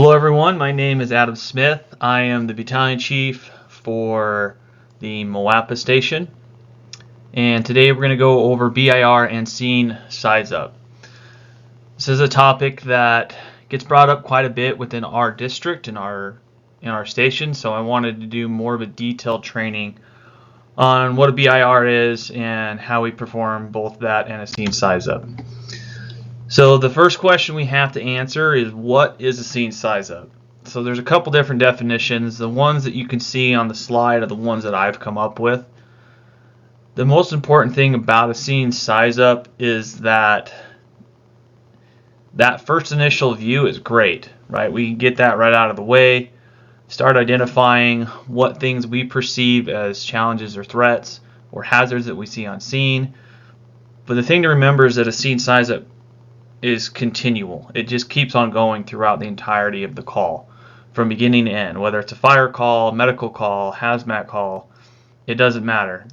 Hello everyone, my name is Adam Smith. I am the battalion chief for the Moapa station, and today we're going to go over BIR and scene size up. This is a topic that gets brought up quite a bit within our district and in our station, so I wanted to do more of a detailed training on what a BIR is and how we perform both that and a scene size up. So the first question we have to answer is, what is a scene size up? So there's a couple different definitions. The ones that you can see on the slide are the ones that I've come up with. The most important thing about a scene size up is that first initial view is great, right? We can get that right out of the way, start identifying what things we perceive as challenges or threats or hazards that we see on scene. But the thing to remember is that a scene size up is continual. It just keeps on going throughout the entirety of the call, from beginning to end. Whether it's a fire call, medical call, hazmat call, it doesn't matter.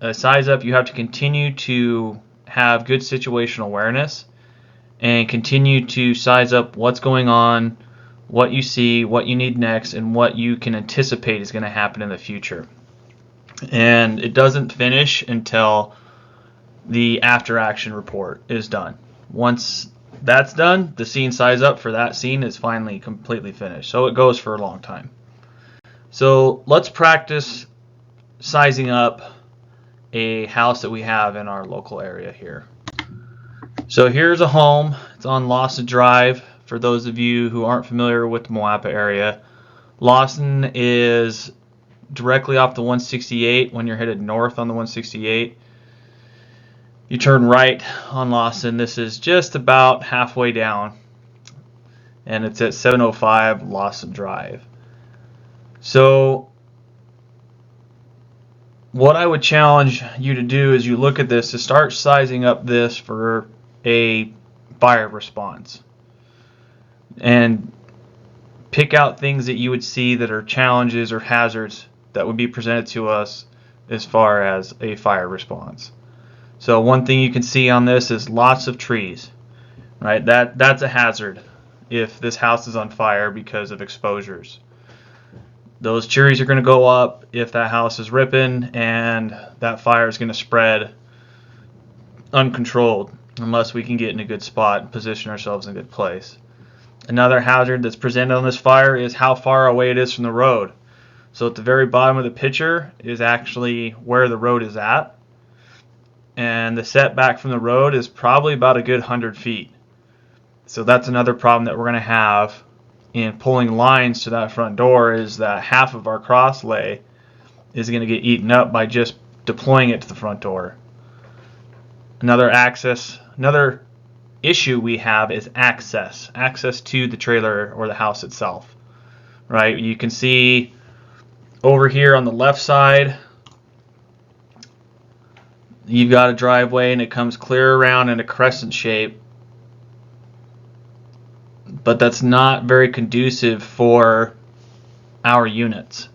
A size up, you have to continue to have good situational awareness and continue to size up what's going on, what you see, what you need next, and what you can anticipate is going to happen in the future. And it doesn't finish until the after action report is done. Once that's done, the scene size up for that scene is finally completely finished. So it goes for a long time. So let's practice sizing up a house that we have in our local area here. So here's a home. It's on Lawson Drive. For those of you who aren't familiar with the Moapa area, Lawson is directly off the 168 when you're headed north on the 168. You turn right on Lawson. This is just about halfway down, and it's at 705 Lawson Drive. So what I would challenge you to do as you look at this is start sizing up this for a fire response, and pick out things that you would see that are challenges or hazards that would be presented to us as far as a fire response. So one thing you can see on this is lots of trees, right? That's a hazard if this house is on fire because of exposures. Those trees are going to go up if that house is ripping, and that fire is going to spread uncontrolled unless we can get in a good spot and position ourselves in a good place. Another hazard that's presented on this fire is how far away it is from the road. So at the very bottom of the picture is actually where the road is at, and the setback from the road is probably about a good 100 feet. So that's another problem that we're going to have in pulling lines to that front door, is that half of our cross lay is going to get eaten up by just deploying it to the front door. Another issue we have is access to the trailer or the house itself, right? You can see over here on the left side, you've got a driveway and it comes clear around in a crescent shape, but that's not very conducive for our units,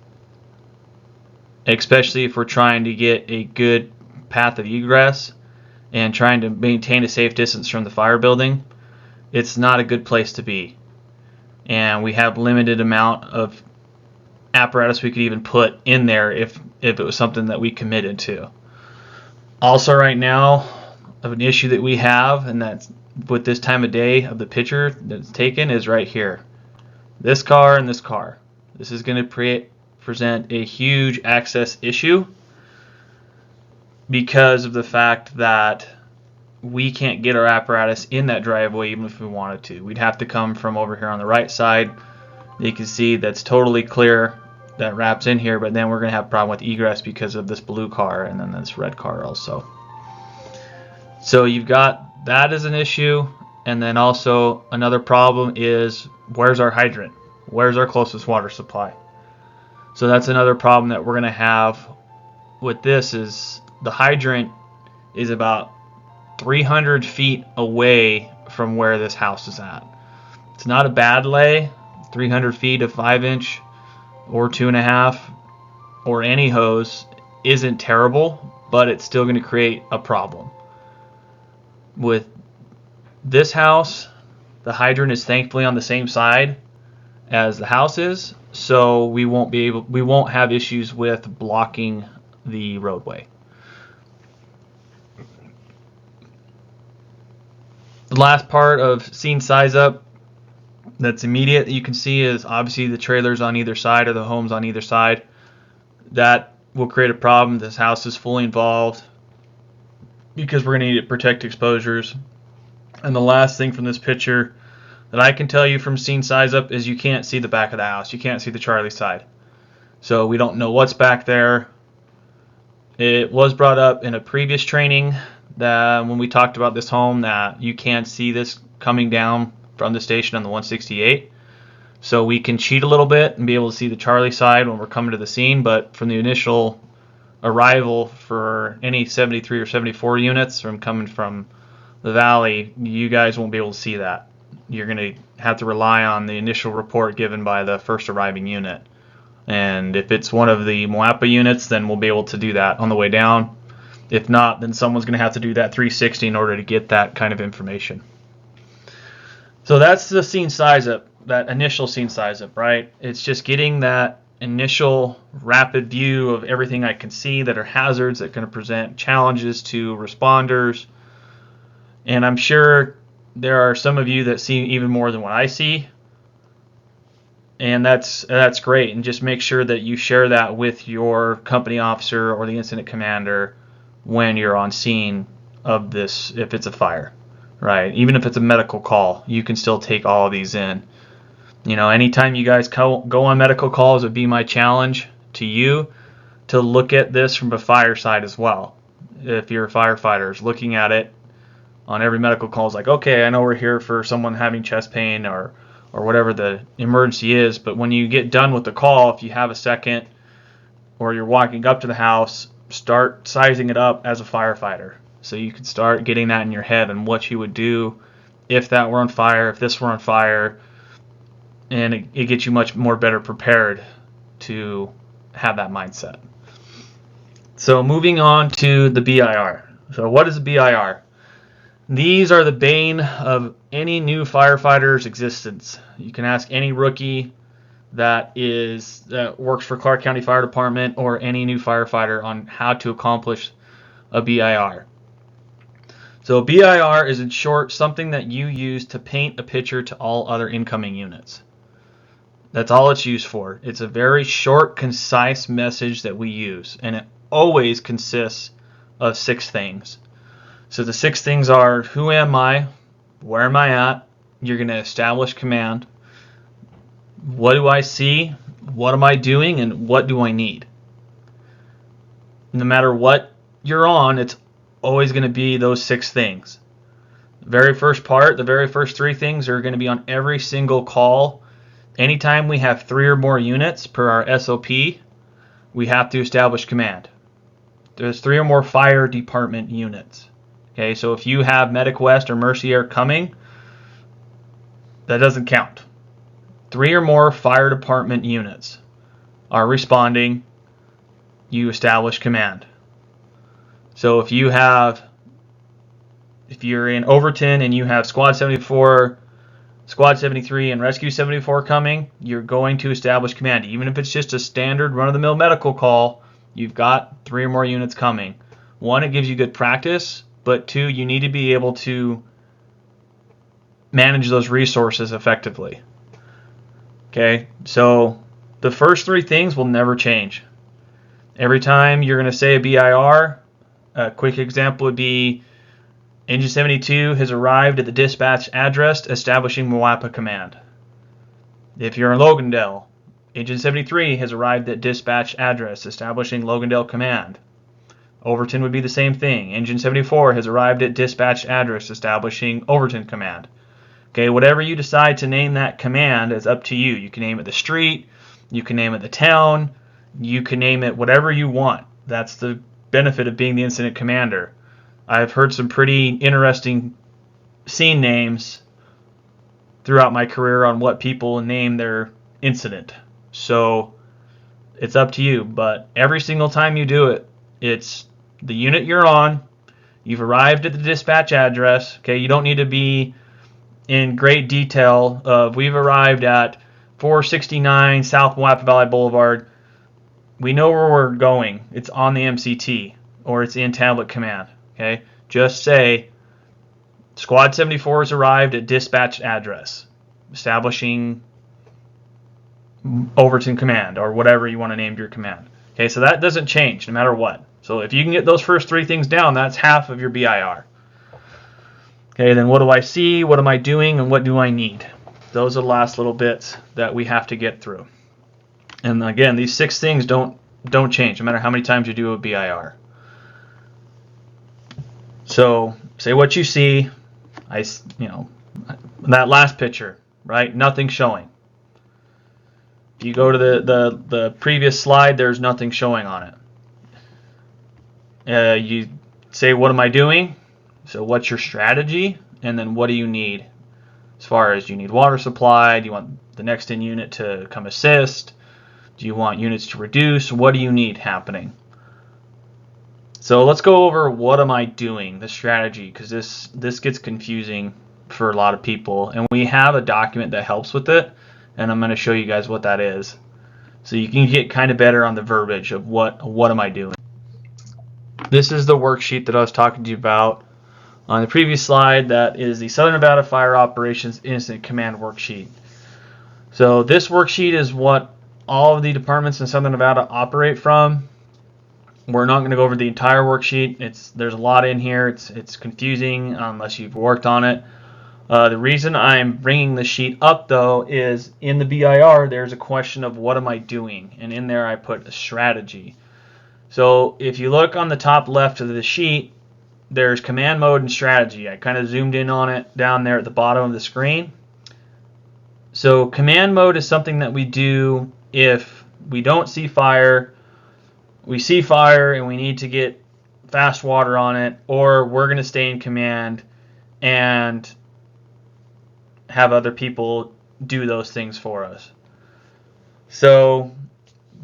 especially if we're trying to get a good path of egress and trying to maintain a safe distance from the fire building. It's not a good place to be, and we have limited amount of apparatus we could even put in there if it was something that we committed to. Also right now, an issue that we have, and that's with this time of day of the picture that's taken, is right here. This car and this car. This is going to present a huge access issue because of the fact that we can't get our apparatus in that driveway even if we wanted to. We'd have to come from over here on the right side. You can see that's totally clear, that wraps in here, but then we're going to have a problem with egress because of this blue car and then this red car also. So you've got that as an issue, and then also another problem is, where's our hydrant? Where's our closest water supply? So that's another problem that we're going to have with this, is the hydrant is about 300 feet away from where this house is at. It's not a bad lay. 300 feet of 5-inch or 2.5 or any hose isn't terrible, but it's still going to create a problem. With this house, The hydrant is thankfully on the same side as the house is, so we won't have issues with blocking the roadway. The last part of scene size up that's immediate that you can see is obviously the trailers on either side or the homes on either side. That will create a problem. This house is fully involved because we're going to need to protect exposures. And the last thing from this picture that I can tell you from scene size up is you can't see the back of the house. You can't see the Charlie side. So we don't know what's back there. It was brought up in a previous training that when we talked about this home that you can't see this coming down from the station on the 168. So we can cheat a little bit and be able to see the Charlie side when we're coming to the scene, but from the initial arrival for any 73 or 74 units from coming from the valley, you guys won't be able to see that. You're going to have to rely on the initial report given by the first arriving unit. And if it's one of the Moapa units, then we'll be able to do that on the way down. If not, then someone's going to have to do that 360 in order to get that kind of information. So that's the scene size up, that initial scene size up, right? It's just getting that initial rapid view of everything I can see that are hazards that are going to present challenges to responders. And I'm sure there are some of you that see even more than what I see. And that's great. And just make sure that you share that with your company officer or the incident commander when you're on scene of this, if it's a fire, right? Even if it's a medical call, you can still take all of these in. You know, anytime you guys go on medical calls, it would be my challenge to you to look at this from a fire side as well. If you're firefighters, looking at it on every medical call is like, okay, I know we're here for someone having chest pain or whatever the emergency is, but when you get done with the call, if you have a second or you're walking up to the house, start sizing it up as a firefighter. So you can start getting that in your head and what you would do if that were on fire, if this were on fire, and it gets you much more better prepared to have that mindset. So moving on to the BIR. So what is a BIR? These are the bane of any new firefighter's existence. You can ask any rookie that works for Clark County Fire Department or any new firefighter on how to accomplish a BIR. So a BIR is in short something that you use to paint a picture to all other incoming units. That's all it's used for. It's a very short, concise message that we use, and it always consists of 6 things. So the 6 things are: who am I? Where am I at? You're going to establish command. What do I see? What am I doing? And what do I need? No matter what you're on, it's always going to be those 6 things. The very first part, the very first 3 things are going to be on every single call. Anytime we have 3 or more units per our SOP, we have to establish command. There's 3 or more fire department units. Okay, so if you have Medic West or Mercy Air coming, that doesn't count. 3 or more fire department units are responding, you establish command. So if you're in Overton and you have Squad 74, Squad 73, and Rescue 74 coming, you're going to establish command. Even if it's just a standard run-of-the-mill medical call, you've got 3 or more units coming. 1, it gives you good practice, but 2, you need to be able to manage those resources effectively. Okay, so the first 3 things will never change. Every time you're going to say a BIR, a quick example would be Engine 72 has arrived at the dispatch address, establishing Moapa command. If you're in Logandale, Engine 73 has arrived at dispatch address, establishing Logandale command. Overton would be the same thing. Engine 74 has arrived at dispatch address, establishing Overton command. Okay, whatever you decide to name that command is up to you. You can name it the street, you can name it the town, you can name it whatever you want. That's the benefit of being the incident commander. I've heard some pretty interesting scene names throughout my career on what people name their incident. So it's up to you, but every single time you do it, it's the unit you're on, you've arrived at the dispatch address. Okay, you don't need to be in great detail of we've arrived at 469 South Moapa Valley Boulevard. We know where we're going. It's on the MCT or it's in tablet command. Okay, just say Squad 74 has arrived at dispatch address, establishing Overton command or whatever you want to name your command. Okay, so that doesn't change no matter what. So if you can get those first three things down, that's half of your BIR. Okay, then what do I see, what am I doing, and what do I need? Those are the last little bits that we have to get through. And again, these 6 things don't change no matter how many times you do a BIR. So say what you see. That last picture, right? Nothing showing. If you go to the previous slide, there's nothing showing on it. You say, what am I doing? So what's your strategy? And then what do you need? As far as, do you need water supply? Do you want the next in unit to come assist? Do you want units to reduce? What do you need happening? So let's go over what am I doing, the strategy, because this gets confusing for a lot of people. And we have a document that helps with it, and I'm going to show you guys what that is. So you can get kind of better on the verbiage of what am I doing. This is the worksheet that I was talking to you about on the previous slide. That is the Southern Nevada Fire Operations Incident Command worksheet. So this worksheet is what all of the departments in Southern Nevada operate from. We're not going to go over the entire worksheet. There's a lot in here. It's confusing unless you've worked on it. The reason I'm bringing the sheet up, though, is in the BIR there's a question of what am I doing, and in there I put a strategy. So if you look on the top left of the sheet, there's command mode and strategy. I kind of zoomed in on it down there at the bottom of the screen. So command mode is something that we do if we don't see fire, we see fire and we need to get fast water on it, or we're going to stay in command and have other people do those things for us. So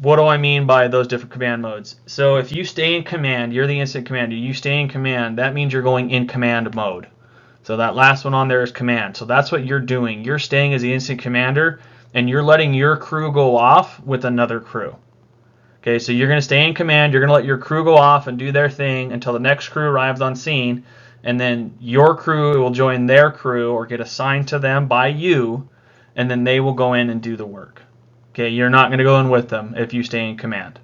what do I mean by those different command modes? So if you stay in command, you're the incident commander, you stay in command, that means you're going in command mode. So that last one on there is command. So that's what you're doing. You're staying as the incident commander and you're letting your crew go off with another crew. Okay, so you're going to stay in command, you're going to let your crew go off and do their thing until the next crew arrives on scene, and then your crew will join their crew or get assigned to them by you, and then they will go in and do the work. Okay, you're not going to go in with them if you stay in command.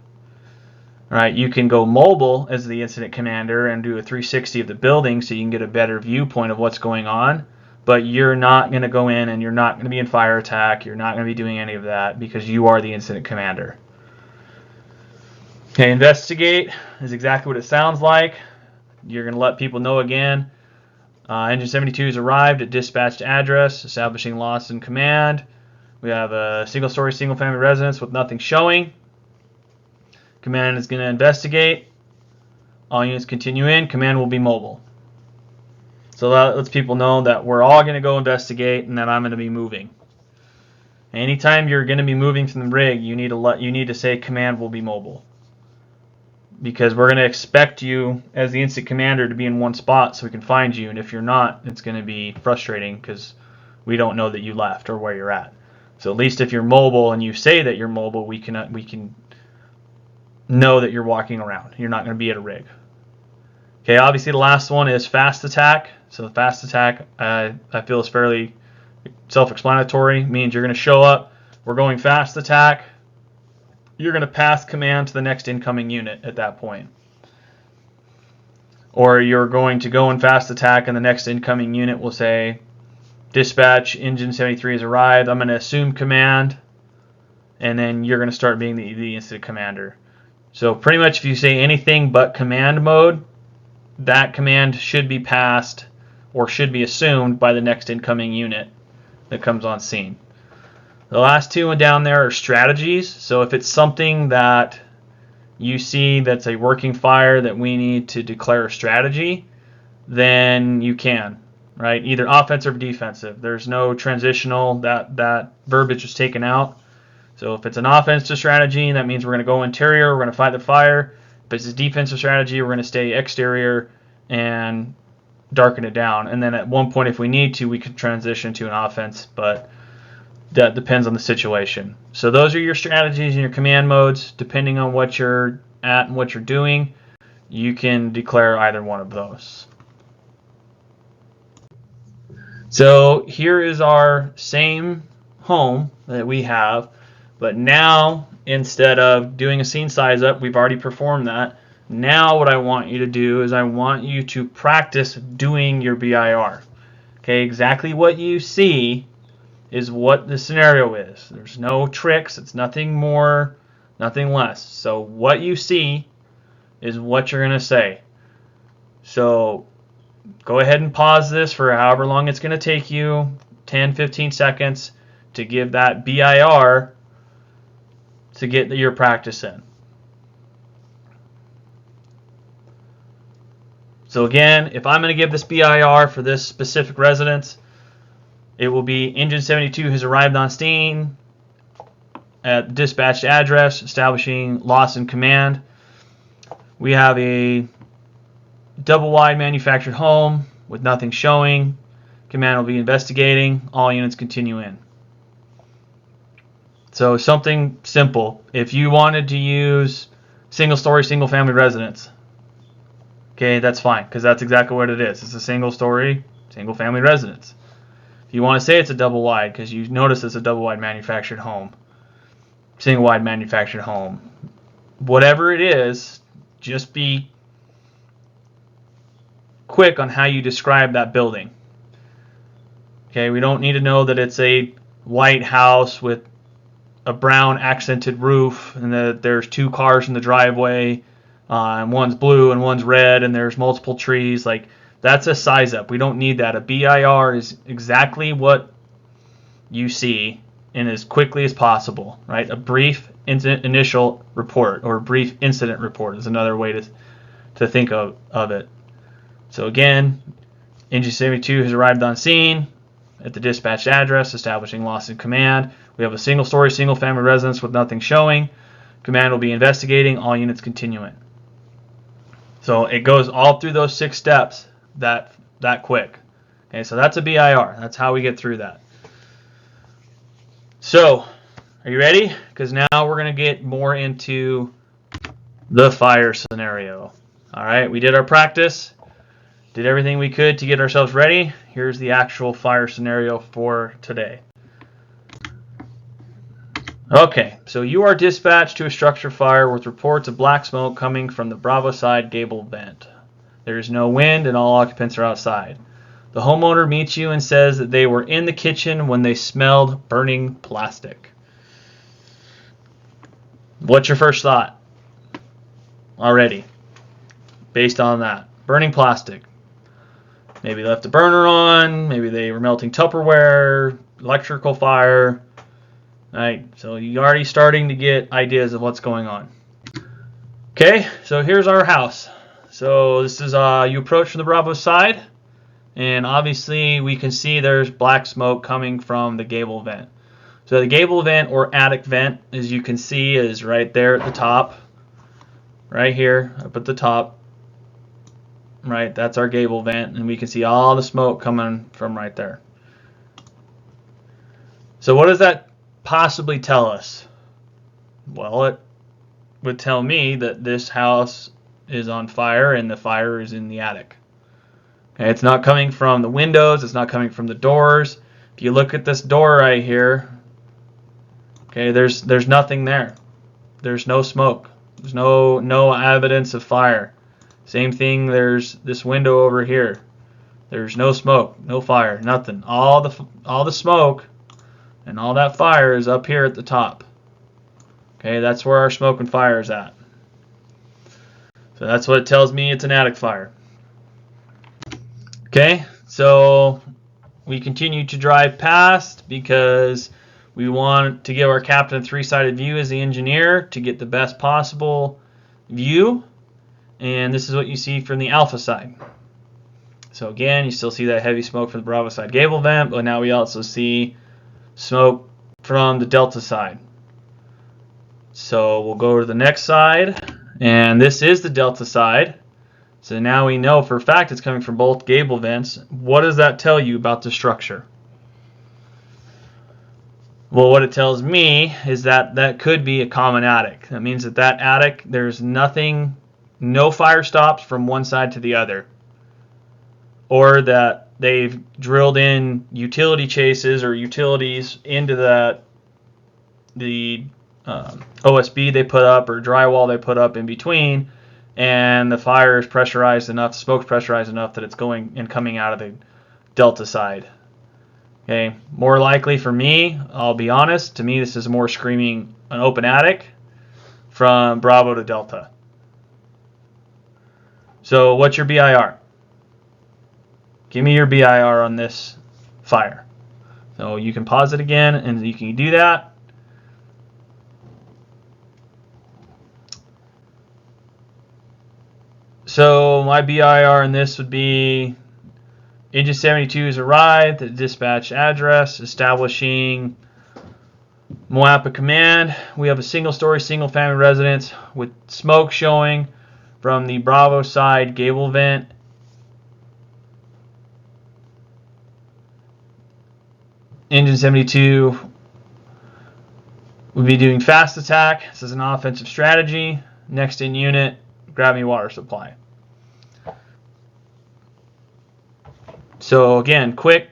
All right, you can go mobile as the incident commander and do a 360 of the building so you can get a better viewpoint of what's going on, but you're not going to go in and you're not going to be in fire attack, you're not going to be doing any of that because you are the incident commander. Okay, investigate is exactly what it sounds like. You're going to let people know again. Engine 72 has arrived at dispatched address, establishing loss in command. We have a single-story, single-family residence with nothing showing. Command is going to investigate. All units continue in. Command will be mobile. So that lets people know that we're all going to go investigate and that I'm going to be moving. Anytime you're going to be moving from the rig, you need to say command will be mobile. Because we're going to expect you as the incident commander to be in one spot so we can find you, and if you're not, it's going to be frustrating because we don't know that you left or where you're at. So at least if you're mobile and you say that you're mobile, we can know that you're walking around. You're not going to be at a rig. Okay, obviously the last one is fast attack. So the fast attack, I feel is fairly self-explanatory. Means you're going to show up, we're going fast attack. You're going to pass command to the next incoming unit at that point. Or you're going to go in fast attack and the next incoming unit will say, dispatch, engine 73 has arrived. I'm going to assume command, and then you're going to start being the incident commander. So pretty much if you say anything but command mode, that command should be passed or should be assumed by the next incoming unit that comes on scene. The last two down there are strategies. So if it's something that you see that's a working fire that we need to declare a strategy, then you can, right? Either offensive or defensive. There's no transitional. That verbiage is taken out. So if it's an offensive strategy, that means we're going to go interior, we're going to fight the fire. If it's a defensive strategy, we're going to stay exterior and darken it down. And then at one point, if we need to, we could transition to an offense, but that depends on the situation. So those are your strategies and your command modes. Depending on what you're at and what you're doing, you can declare either one of those. So here is our same home that we have, but now instead of doing a scene size up, we've already performed that. Now what I want you to do is I want you to practice doing your BIR. Okay, exactly what you see is what the scenario is. There's no tricks. It's nothing more, nothing less. So what you see is what you're going to say. So go ahead and pause this for however long it's going to take you, 10, 15 seconds, to give that BIR to get your practice in. So again, if I'm going to give this BIR for this specific residence, it will be Engine 72 has arrived on scene at the dispatched address, establishing loss in command. We have a double-wide manufactured home with nothing showing. Command will be investigating. All units continue in. So something simple. If you wanted to use single-story, single-family residence, okay, that's fine, because that's exactly what it is. It's a single-story, single-family residence. If you want to say it's a double-wide, because you notice it's a double-wide manufactured home, single-wide manufactured home, whatever it is, just be quick on how you describe that building. Okay, we don't need to know that it's a white house with a brown accented roof and that there's two cars in the driveway, and one's blue and one's red, and there's multiple trees. Like, that's a size up. We don't need that. A BIR is exactly what you see and as quickly as possible, right? A brief initial report, or a brief incident report is another way to think of it. So again, Engine 72 has arrived on scene at the dispatched address, establishing loss in command. We have a single-story, single-family residence with nothing showing. Command will be investigating. All units continuing. So it goes all through those 6 steps that quick. Okay, so that's a BIR. That's how we get through that. So, are you ready? Because now we're going to get more into the fire scenario. All right, we did our practice. Did everything we could to get ourselves ready. Here's the actual fire scenario for today. Okay, so you are dispatched to a structure fire with reports of black smoke coming from the Bravo side gable vent. There is no wind and all occupants are outside. The homeowner meets you and says that they were in the kitchen when they smelled burning plastic. What's your first thought? Already, based on that. Burning plastic. Maybe left the burner on, maybe they were melting Tupperware, electrical fire. Right, so you're already starting to get ideas of what's going on. Okay, so here's our house. So this is you approach from the Bravo side, and obviously we can see there's black smoke coming from the gable vent. So the gable vent or attic vent, as you can see, is right there at the top. Right here, up at the top. Right, that's our gable vent, and we can see all the smoke coming from right there. So what does that possibly tell us? Well, it would tell me that this house is on fire and the fire is in the attic. Okay, it's not coming from the windows, it's not coming from the doors. If you look at this door right here, okay, there's nothing there. There's no smoke. There's no evidence of fire. Same thing, there's this window over here. There's no smoke, no fire, nothing. All the smoke and all that fire is up here at the top. Okay, that's where our smoke and fire is at. So that's what it tells me, it's an attic fire. Okay, so we continue to drive past because we want to give our captain a 3-sided view as the engineer to get the best possible view. And this is what you see from the Alpha side. So again, you still see that heavy smoke from the Bravo side gable vent, but now we also see smoke from the Delta side. So we'll go to the next side, and this is the Delta side. So now we know for a fact it's coming from both gable vents. What does that tell you about the structure? Well, what it tells me is that that could be a common attic. That means that that attic, there's nothing, no fire stops from one side to the other. Or that they've drilled in utility chases or utilities into the OSB they put up or drywall they put up in between, and the fire is pressurized enough, smoke's pressurized enough that it's going and coming out of the delta side. Okay, more likely for me, I'll be honest, to me this is more screaming an open attic from Bravo to Delta. So what's your BIR? Give me your BIR on this fire. So you can pause it again and you can do that. So my BIR in this would be Engine 72 has arrived at the dispatch address, establishing Moapa command. We have a single-story, single-family residence with smoke showing from the Bravo side gable vent. Engine 72 would be doing fast attack. This is an offensive strategy. Next in unit, grab me water supply. So again, quick,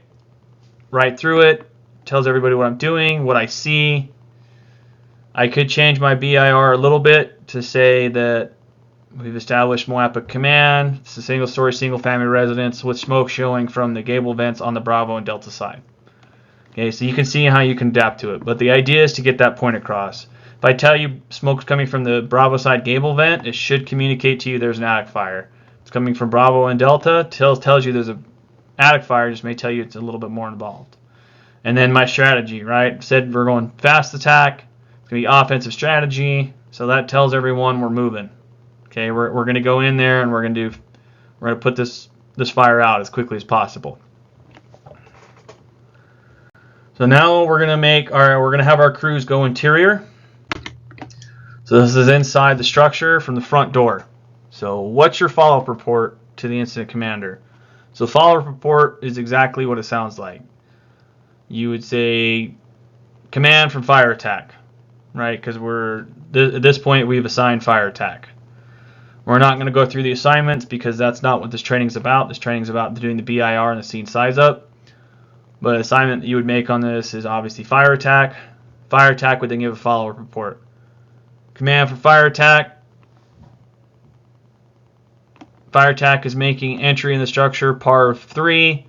right through it, tells everybody what I'm doing, what I see. I could change my BIR a little bit to say that we've established Moapa command. It's a single-story, single-family residence with smoke showing from the gable vents on the Bravo and Delta side. Okay, so you can see how you can adapt to it. But the idea is to get that point across. If I tell you smoke's coming from the Bravo side gable vent, it should communicate to you there's an attic fire. It's coming from Bravo and Delta, tells you there's a attic fire, just may tell you it's a little bit more involved. And then my strategy, right? Said we're going fast attack. It's going to be offensive strategy. So that tells everyone we're moving. Okay, we're going to go in there and we're going to put this fire out as quickly as possible. So now we're going to have our crews go interior. So this is inside the structure from the front door. So what's your follow-up report to the incident commander? So follow-up report is exactly what it sounds like. You would say command from fire attack, right? Because at this point we've assigned fire attack. We're not going to go through the assignments because that's not what this training is about. This training is about doing the BIR and the scene size up. But an assignment that you would make on this is obviously fire attack. Fire attack would then give a follow-up report. Command for fire attack. Fire attack is making entry in the structure, par of 3.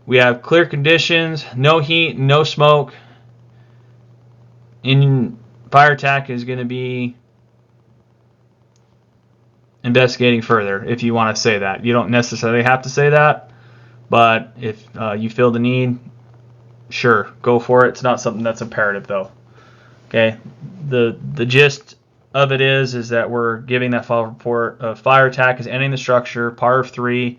We have clear conditions, no heat, no smoke. In fire attack is going to be investigating further, if you want to say that. You don't necessarily have to say that, but if you feel the need, sure, go for it. It's not something that's imperative, though. Okay, the gist of it is that we're giving that follow report of fire attack is entering the structure, par of 3.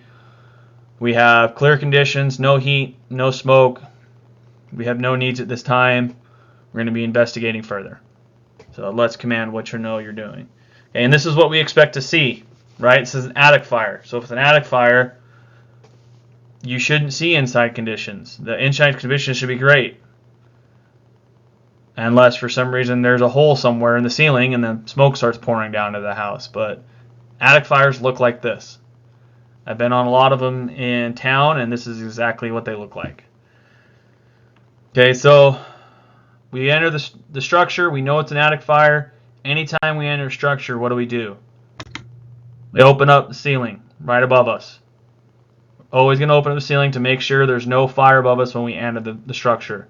We have clear conditions, no heat, no smoke. We have no needs at this time. We're going to be investigating further. So let's command what you know you're doing. Okay, and this is what we expect to see, right? This is an attic fire. So if it's an attic fire, you shouldn't see inside conditions. The inside conditions should be great. Unless for some reason there's a hole somewhere in the ceiling and then smoke starts pouring down to the house. But attic fires look like this. I've been on a lot of them in town, and this is exactly what they look like. Okay, so we enter the structure. We know it's an attic fire. Anytime we enter a structure, what do? We open up the ceiling right above us. Always going to open up the ceiling to make sure there's no fire above us when we enter the structure.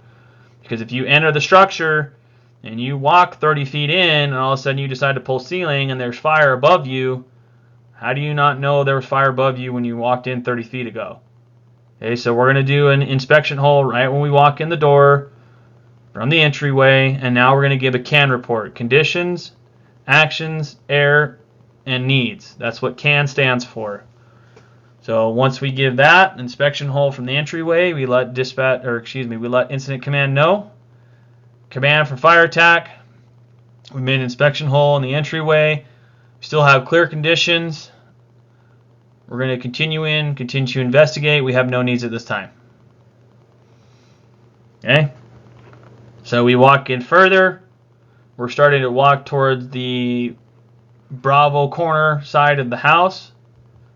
Because if you enter the structure and you walk 30 feet in and all of a sudden you decide to pull ceiling and there's fire above you, how do you not know there was fire above you when you walked in 30 feet ago? Okay, so we're going to do an inspection hole right when we walk in the door from the entryway, and now we're going to give a CAN report. Conditions, actions, error, and needs. That's what CAN stands for. So once we give that inspection hole from the entryway, we let incident command know. Command for fire attack. We made an inspection hole in the entryway. We still have clear conditions. We're going to continue to investigate. We have no needs at this time. Okay? So we walk in further. We're starting to walk towards the Bravo corner side of the house.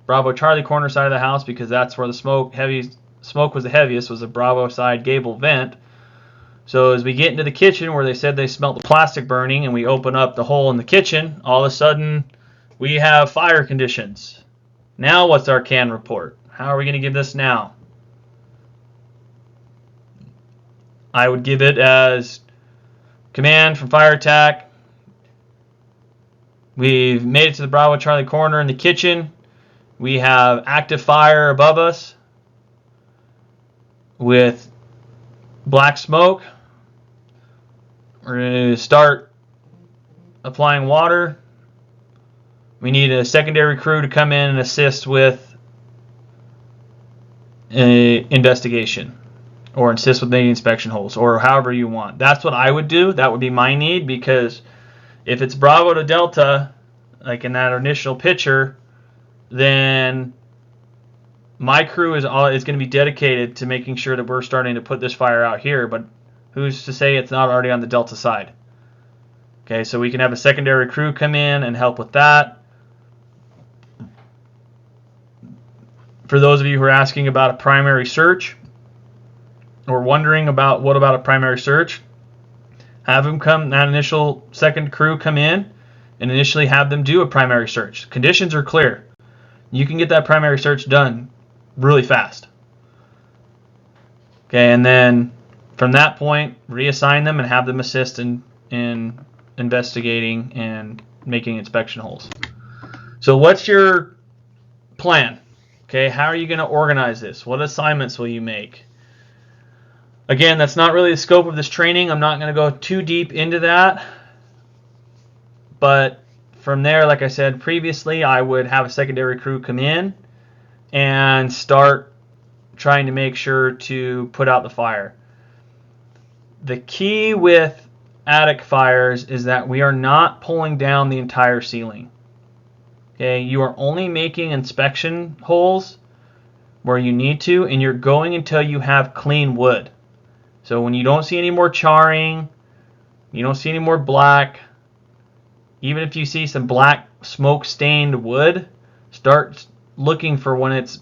Bravo Charlie corner side of the house, because that's where the smoke was the heaviest, was the Bravo side gable vent. So as we get into the kitchen where they said they smelled the plastic burning, and we open up the hole in the kitchen, all of a sudden we have fire conditions. Now what's our CAN report? How are we going to give this now? I would give it as command from fire attack. We've made it to the Bravo Charlie corner in the kitchen. We have active fire above us with black smoke. We're going to start applying water. We need a secondary crew to come in and assist with an investigation, or assist with making inspection holes, or however you want. That's what I would do. That would be my need, because if it's Bravo to Delta, like in that initial picture, then my crew is going to be dedicated to making sure that we're starting to put this fire out here, but who's to say it's not already on the Delta side? Okay, so we can have a secondary crew come in and help with that. For those of you who are asking about a primary search, or wondering about what about a primary search, have them come, that initial second crew come in and initially have them do a primary search. Conditions are clear. You can get that primary search done really fast. Okay, and then from that point, reassign them and have them assist in investigating and making inspection holes. So what's your plan? Okay, how are you going to organize this? What assignments will you make? Again, that's not really the scope of this training. I'm not going to go too deep into that. But from there, like I said previously, I would have a secondary crew come in and start trying to make sure to put out the fire. The key with attic fires is that we are not pulling down the entire ceiling. Okay, you are only making inspection holes where you need to, and you're going until you have clean wood. So when you don't see any more charring, you don't see any more black, even if you see some black smoke stained wood, start looking for when it's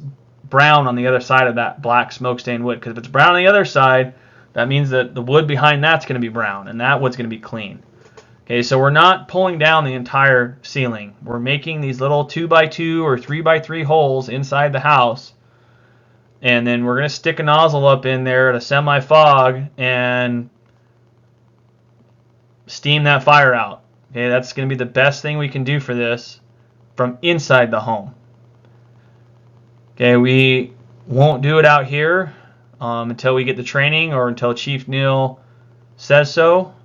brown on the other side of that black smoke stained wood. Because if it's brown on the other side, that means that the wood behind that's going to be brown, and that wood's going to be clean. Okay, so we're not pulling down the entire ceiling. We're making these little 2x2 or 3x3 holes inside the house, and then we're going to stick a nozzle up in there at a semi-fog and steam that fire out. Okay, that's going to be the best thing we can do for this from inside the home. Okay, we won't do it out here until we get the training, or until Chief Neal says so,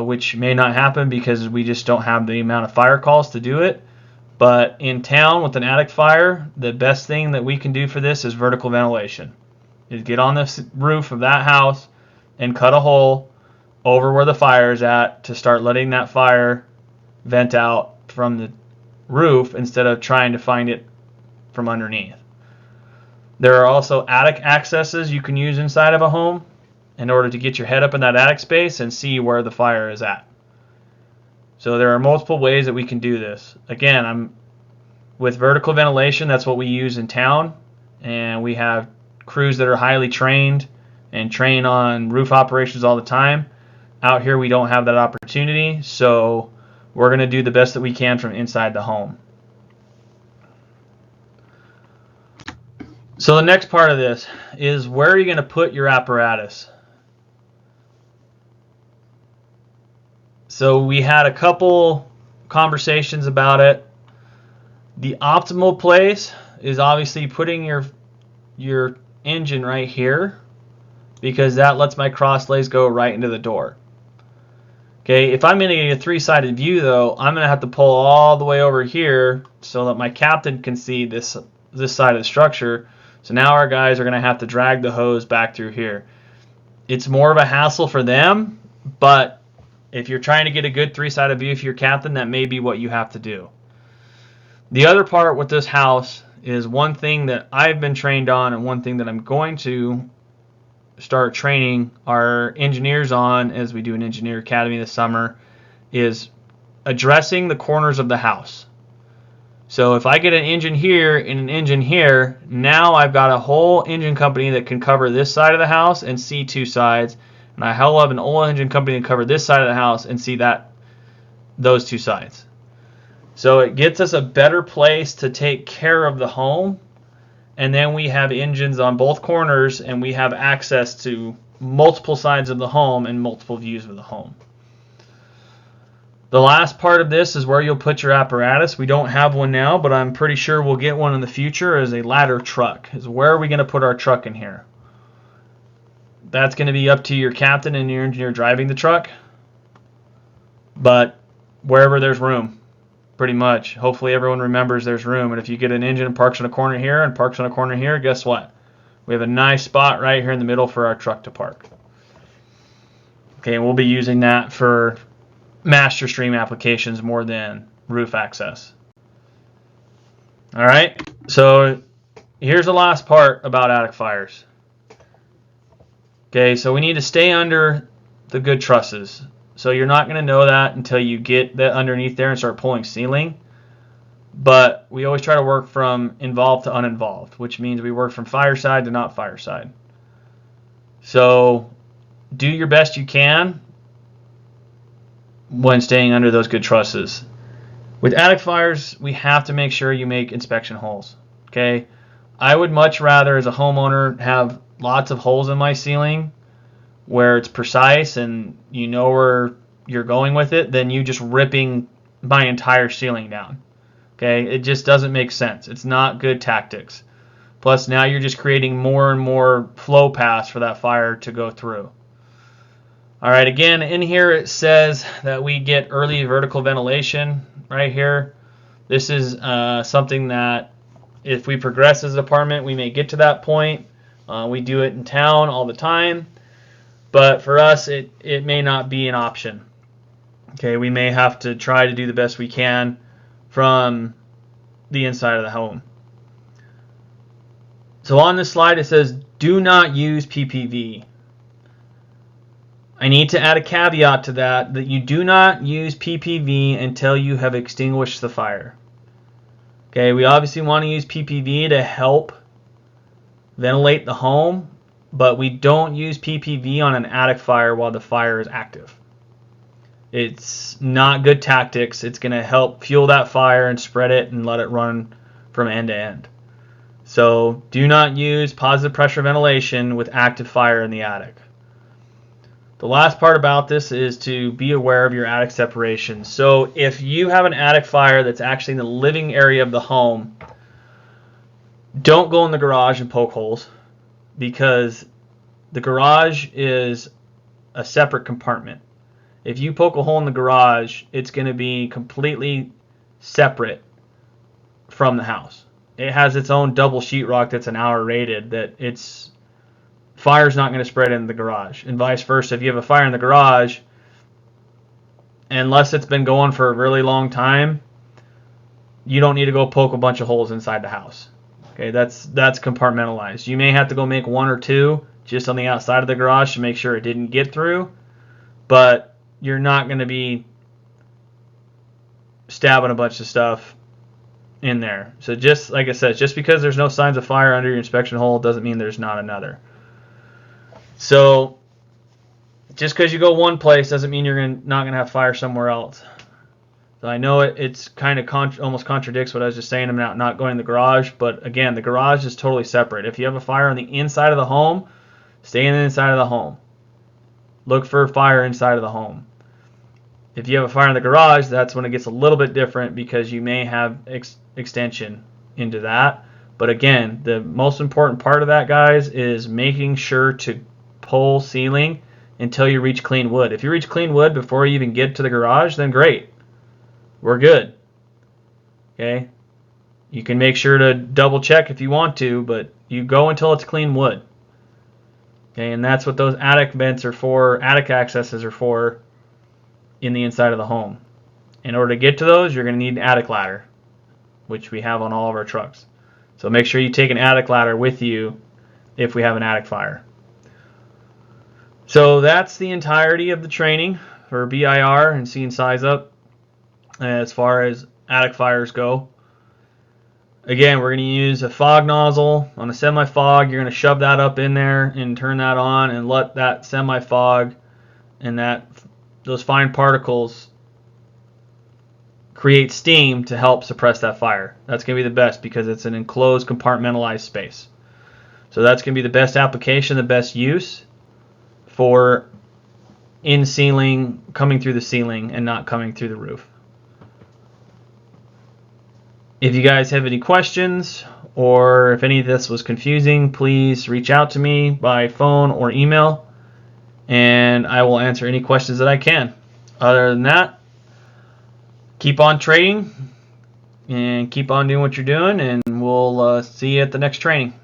which may not happen because we just don't have the amount of fire calls to do it. But in town with an attic fire, the best thing that we can do for this is vertical ventilation. Is get on the roof of that house and cut a hole over where the fire is at to start letting that fire vent out from the roof instead of trying to find it from underneath. There are also attic accesses you can use inside of a home in order to get your head up in that attic space and see where the fire is at. So there are multiple ways that we can do this. Again, with vertical ventilation, that's what we use in town, and we have crews that are highly trained and train on roof operations all the time. Out here we don't have that opportunity, so we're going to do the best that we can from inside the home. So the next part of this is, where are you going to put your apparatus? So we had a couple conversations about it. The optimal place is obviously putting your engine right here, because that lets my crosslays go right into the door. Okay, if I'm in a three-sided view though, I'm going to have to pull all the way over here so that my captain can see this side of the structure. So now our guys are going to have to drag the hose back through here. It's more of a hassle for them, but if you're trying to get a good three-sided view for your captain, that may be what you have to do. The other part with this house is one thing that I've been trained on, and one thing that I'm going to start training our engineers on as we do an engineer academy this summer, is addressing the corners of the house. So if I get an engine here and an engine here, now I've got a whole engine company that can cover this side of the house and see two sides, and I will have an oil engine company to cover this side of the house and see those two sides. So it gets us a better place to take care of the home, and then we have engines on both corners, and we have access to multiple sides of the home and multiple views of the home. The last part of this is where you'll put your apparatus. We don't have one now, but I'm pretty sure we'll get one in the future, as a ladder truck. Is where are we going to put our truck in here? That's going to be up to your captain and your engineer driving the truck, but wherever there's room, pretty much. Hopefully everyone remembers there's room, and if you get an engine and parks in a corner here and parks in a corner here, guess what? We have a nice spot right here in the middle for our truck to park. Okay, and we'll be using that for master stream applications more than roof access. All right, so here's the last part about attic fires. Okay, so we need to stay under the good trusses. So you're not going to know that until you get that underneath there and start pulling ceiling. But we always try to work from involved to uninvolved, which means we work from fireside to not fireside. So do your best you can when staying under those good trusses. With attic fires, we have to make sure you make inspection holes. Okay, I would much rather, as a homeowner, have lots of holes in my ceiling where it's precise and you know where you're going with it, than you just ripping my entire ceiling down. Okay, it just doesn't make sense. It's not good tactics. Plus, now you're just creating more and more flow paths for that fire to go through. All right, again, in here it says that we get early vertical ventilation right here. This is something that if we progress as a department, we may get to that point. We do it in town all the time, but for us, it may not be an option. Okay, we may have to try to do the best we can from the inside of the home. So on this slide, it says, do not use PPV. I need to add a caveat to that you do not use PPV until you have extinguished the fire. Okay, we obviously want to use PPV to help ventilate the home, but we don't use PPV on an attic fire while the fire is active. It's not good tactics. It's going to help fuel that fire and spread it and let it run from end to end. So do not use positive pressure ventilation with active fire in the attic. The last part about this is to be aware of your attic separation. So if you have an attic fire that's actually in the living area of the home, don't go in the garage and poke holes, because the garage is a separate compartment. If you poke a hole in the garage, it's going to be completely separate from the house. It has its own double sheetrock that's an hour rated, that its fire's not going to spread into the garage, and vice versa. If you have a fire in the garage, unless it's been going for a really long time, you don't need to go poke a bunch of holes inside the house. Okay, that's compartmentalized. You may have to go make one or two just on the outside of the garage to make sure it didn't get through, but you're not going to be stabbing a bunch of stuff in there. So just like I said, just because there's no signs of fire under your inspection hole doesn't mean there's not another. So just because you go one place doesn't mean you're not going to have fire somewhere else. So I know it's kind of almost contradicts what I was just saying about not going in the garage, but again, the garage is totally separate. If you have a fire on the inside of the home, stay in the inside of the home. Look for fire inside of the home. If you have a fire in the garage, that's when it gets a little bit different, because you may have extension into that. But again, the most important part of that, guys, is making sure to pull ceiling until you reach clean wood. If you reach clean wood before you even get to the garage, then great. We're good. Okay? You can make sure to double check if you want to, but you go until it's clean wood. Okay, and that's what those attic vents are for, attic accesses are for in the inside of the home. In order to get to those, you're going to need an attic ladder. which we have on all of our trucks. So make sure you take an attic ladder with you if we have an attic fire. So that's the entirety of the training for BIR and seeing size up as far as attic fires go. Again, we're going to use a fog nozzle on a semi-fog. You're going to shove that up in there and turn that on and let that semi-fog and those fine particles create steam to help suppress that fire. That's going to be the best because it's an enclosed, compartmentalized space. So that's going to be the best application, the best use for in ceiling, coming through the ceiling and not coming through the roof. If you guys have any questions or if any of this was confusing, please reach out to me by phone or email and I will answer any questions that I can. Other than that, keep on trading and keep on doing what you're doing, and we'll see you at the next training.